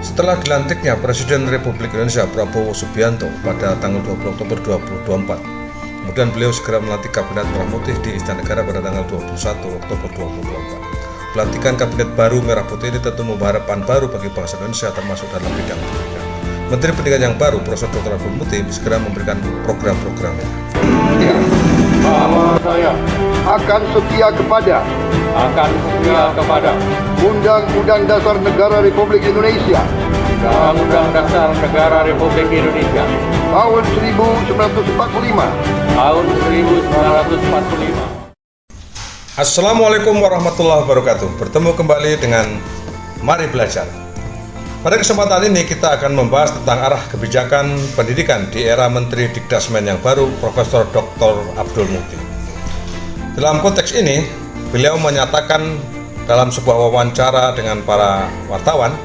Setelah dilantiknya Presiden Republik Indonesia Prabowo Subianto pada tanggal 20 Oktober 2024, kemudian beliau segera melantik Kabinet Merah Putih di Istana Negara pada tanggal 21 Oktober 2024. Pelantikan Kabinet baru Merah Putih ini tentu membawa harapan baru bagi bangsa Indonesia, termasuk dalam bidang pendidikan. Menteri Pendidikan yang baru, Profesor Dr. Abdul Muti, segera memberikan program-programnya. Bahwa saya akan setia kepada Undang-Undang Dasar Negara Republik Indonesia Undang-Undang Dasar Negara Republik Indonesia tahun 1945. tahun 1945. Assalamualaikum warahmatullahi wabarakatuh. Bertemu kembali dengan Mari Belajar. Pada kesempatan ini kita akan membahas tentang arah kebijakan pendidikan di era Menteri Dikdasmen yang baru, Profesor Dr. Abdul Muti. Dalam konteks ini, beliau menyatakan dalam sebuah wawancara dengan para wartawan,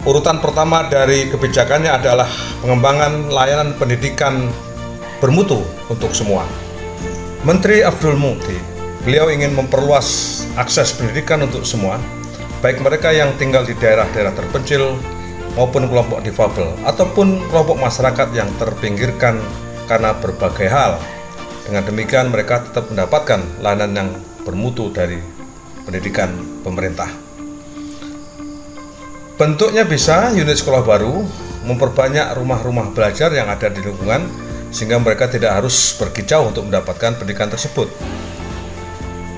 urutan pertama dari kebijakannya adalah pengembangan layanan pendidikan bermutu untuk semua. Menteri Abdul Muti, beliau ingin memperluas akses pendidikan untuk semua, baik mereka yang tinggal di daerah-daerah terpencil maupun kelompok difabel ataupun kelompok masyarakat yang terpinggirkan karena berbagai hal. Dengan demikian mereka tetap mendapatkan layanan yang bermutu dari pendidikan pemerintah. Bentuknya bisa unit sekolah baru, memperbanyak rumah-rumah belajar yang ada di lingkungan sehingga mereka tidak harus pergi jauh untuk mendapatkan pendidikan tersebut.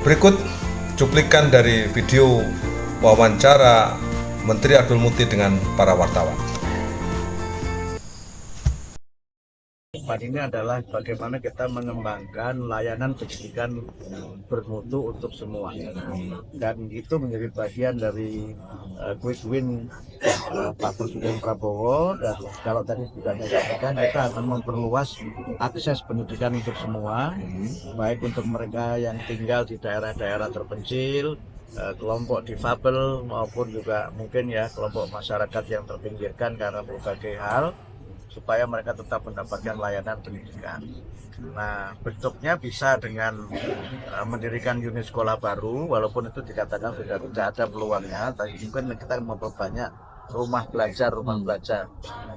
Berikut cuplikan dari video wawancara Menteri Abdul Muti dengan para wartawan. Ini adalah bagaimana kita mengembangkan layanan pendidikan bermutu untuk semua, dan itu menjadi bagian dari quick win Pak Presiden Prabowo. Dan kalau tadi sudah disampaikan, kita akan memperluas akses pendidikan untuk semua, baik untuk mereka yang tinggal di daerah-daerah terpencil, kelompok difabel, maupun juga mungkin ya kelompok masyarakat yang terpinggirkan karena berbagai hal, supaya mereka tetap mendapatkan layanan pendidikan. Nah, bentuknya bisa dengan mendirikan unit sekolah baru, walaupun itu dikatakan sudah tidak ada peluangnya, tapi mungkin kita memperbanyak rumah belajar.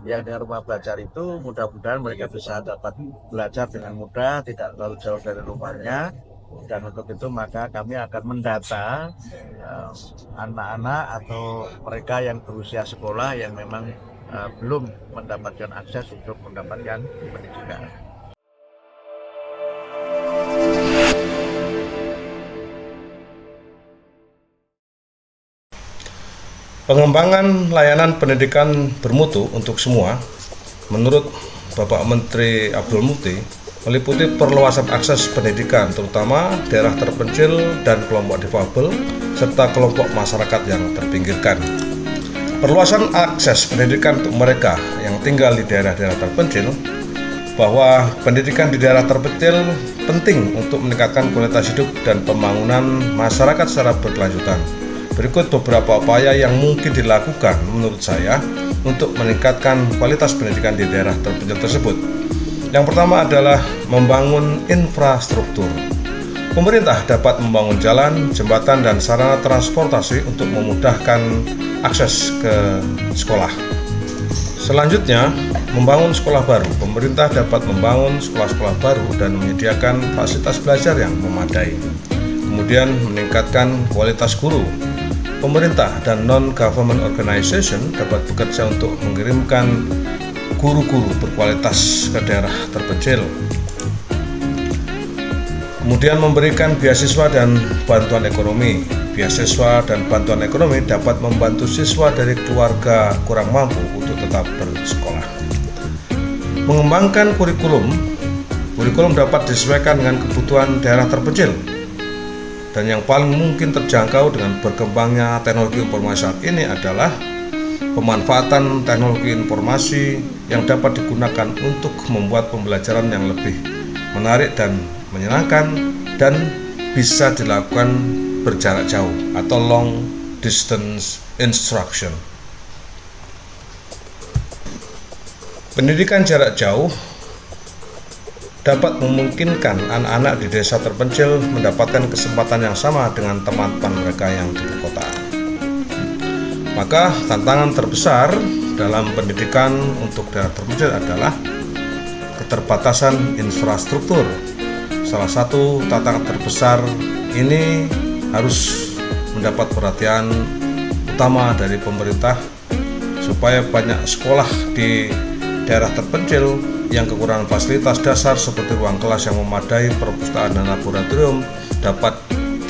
Yang dengan rumah belajar itu mudah-mudahan mereka bisa dapat belajar dengan mudah, tidak terlalu jauh dari rumahnya. Dan untuk itu maka kami akan mendata anak-anak atau mereka yang berusia sekolah yang memang belum mendapatkan akses untuk mendapatkan pendidikan. Pengembangan layanan pendidikan bermutu untuk semua, menurut Bapak Menteri Abdul Muti, meliputi perluasan akses pendidikan terutama daerah terpencil dan kelompok difabel serta kelompok masyarakat yang terpinggirkan. Perluasan akses pendidikan untuk mereka yang tinggal di daerah-daerah terpencil, bahwa pendidikan di daerah terpencil penting untuk meningkatkan kualitas hidup dan pembangunan masyarakat secara berkelanjutan. Berikut beberapa upaya yang mungkin dilakukan menurut saya untuk meningkatkan kualitas pendidikan di daerah terpencil tersebut. Yang pertama adalah membangun infrastruktur. Pemerintah dapat membangun jalan, jembatan, dan sarana transportasi untuk memudahkan akses ke sekolah. Selanjutnya, membangun sekolah baru. Pemerintah dapat membangun sekolah-sekolah baru dan menyediakan fasilitas belajar yang memadai. Kemudian, meningkatkan kualitas guru. Pemerintah dan non-government organization dapat bekerja untuk mengirimkan guru-guru berkualitas ke daerah terpencil. Kemudian memberikan beasiswa dan bantuan ekonomi. Beasiswa dan bantuan ekonomi dapat membantu siswa dari keluarga kurang mampu untuk tetap bersekolah. Mengembangkan kurikulum. Kurikulum dapat disesuaikan dengan kebutuhan daerah terpencil. Dan yang paling mungkin terjangkau dengan berkembangnya teknologi informasi saat ini adalah pemanfaatan teknologi informasi yang dapat digunakan untuk membuat pembelajaran yang lebih menarik dan menyenangkan dan bisa dilakukan berjarak jauh atau long distance instruction. Pendidikan jarak jauh dapat memungkinkan anak-anak di desa terpencil mendapatkan kesempatan yang sama dengan teman-teman mereka yang di perkotaan. Maka tantangan terbesar dalam pendidikan untuk daerah terpencil adalah keterbatasan infrastruktur. Salah satu tantangan terbesar ini harus mendapat perhatian utama dari pemerintah supaya banyak sekolah di daerah terpencil yang kekurangan fasilitas dasar seperti ruang kelas yang memadai, perpustakaan dan laboratorium dapat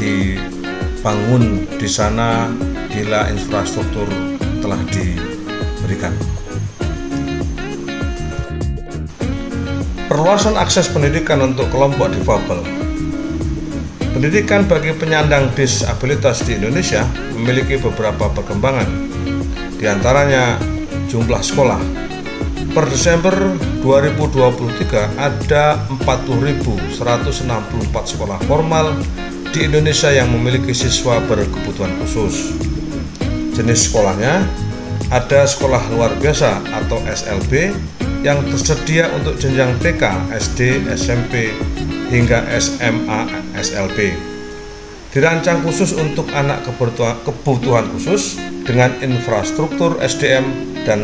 dibangun di sana bila infrastruktur telah diberikan. Perluasan akses pendidikan untuk kelompok difabel. Pendidikan bagi penyandang disabilitas di Indonesia memiliki beberapa perkembangan, di antaranya jumlah sekolah. Per Desember 2023 ada 40.164 sekolah formal di Indonesia yang memiliki siswa berkebutuhan khusus. Jenis sekolahnya ada sekolah luar biasa atau SLB yang tersedia untuk jenjang TK, SD, SMP, hingga SMA SLB. Dirancang khusus untuk anak kebutuhan khusus dengan infrastruktur SDM dan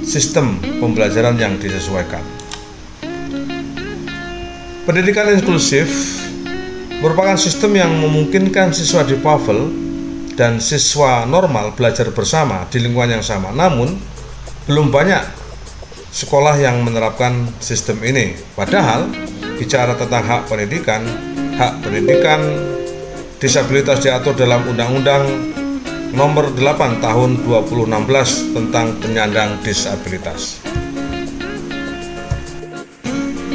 sistem pembelajaran yang disesuaikan. Pendidikan inklusif merupakan sistem yang memungkinkan siswa difabel dan siswa normal belajar bersama di lingkungan yang sama. Namun, belum banyak sekolah yang menerapkan sistem ini. Padahal, bicara tentang hak pendidikan disabilitas diatur dalam Undang-Undang Nomor 8 Tahun 2016 tentang penyandang disabilitas.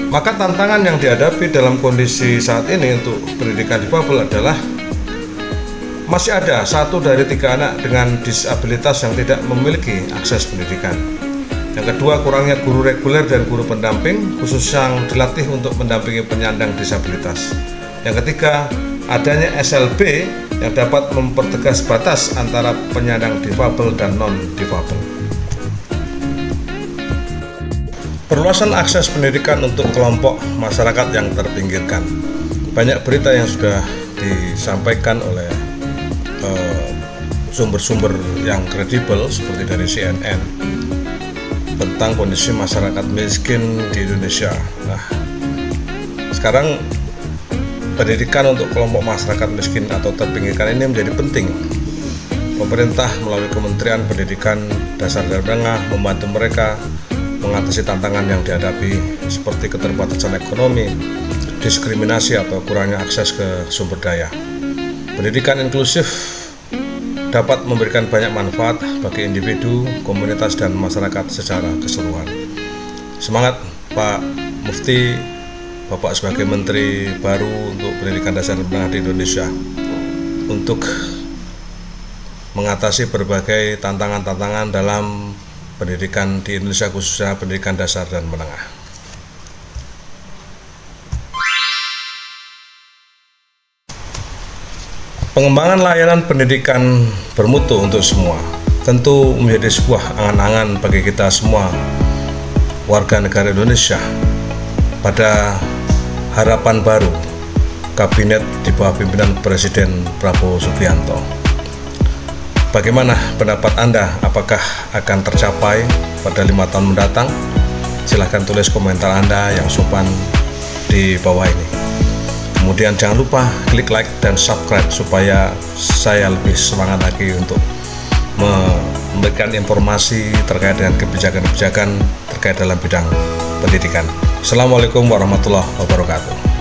Maka tantangan yang dihadapi dalam kondisi saat ini untuk pendidikan difabel adalah masih ada 1 dari 3 anak dengan disabilitas yang tidak memiliki akses pendidikan. Yang kedua, kurangnya guru reguler dan guru pendamping khusus yang dilatih untuk mendampingi penyandang disabilitas. Yang ketiga, adanya SLB yang dapat mempertegas batas antara penyandang difabel dan non-difabel. Perluasan akses pendidikan untuk kelompok masyarakat yang terpinggirkan. Banyak berita yang sudah disampaikan oleh sumber-sumber yang kredibel seperti dari CNN tentang kondisi masyarakat miskin di Indonesia. Nah, sekarang pendidikan untuk kelompok masyarakat miskin atau terpinggirkan ini menjadi penting. Pemerintah melalui Kementerian Pendidikan Dasar dan Menengah membantu mereka mengatasi tantangan yang dihadapi seperti keterbatasan ekonomi, diskriminasi atau kurangnya akses ke sumber daya. Pendidikan inklusif dapat memberikan banyak manfaat bagi individu, komunitas, dan masyarakat secara keseluruhan. Semangat Pak Mufti, Bapak sebagai Menteri baru untuk Pendidikan Dasar dan Menengah di Indonesia untuk mengatasi berbagai tantangan-tantangan dalam pendidikan di Indonesia, khususnya pendidikan dasar dan menengah. Pengembangan layanan pendidikan bermutu untuk semua tentu menjadi sebuah angan-angan bagi kita semua warga negara Indonesia. Pada harapan baru Kabinet di bawah pimpinan Presiden Prabowo Subianto, bagaimana pendapat Anda? Apakah akan tercapai pada 5 tahun mendatang? Silahkan tulis komentar Anda yang sopan di bawah ini. Kemudian jangan lupa klik like dan subscribe supaya saya lebih semangat lagi untuk memberikan informasi terkait dengan kebijakan-kebijakan terkait dalam bidang pendidikan. Assalamualaikum warahmatullahi wabarakatuh.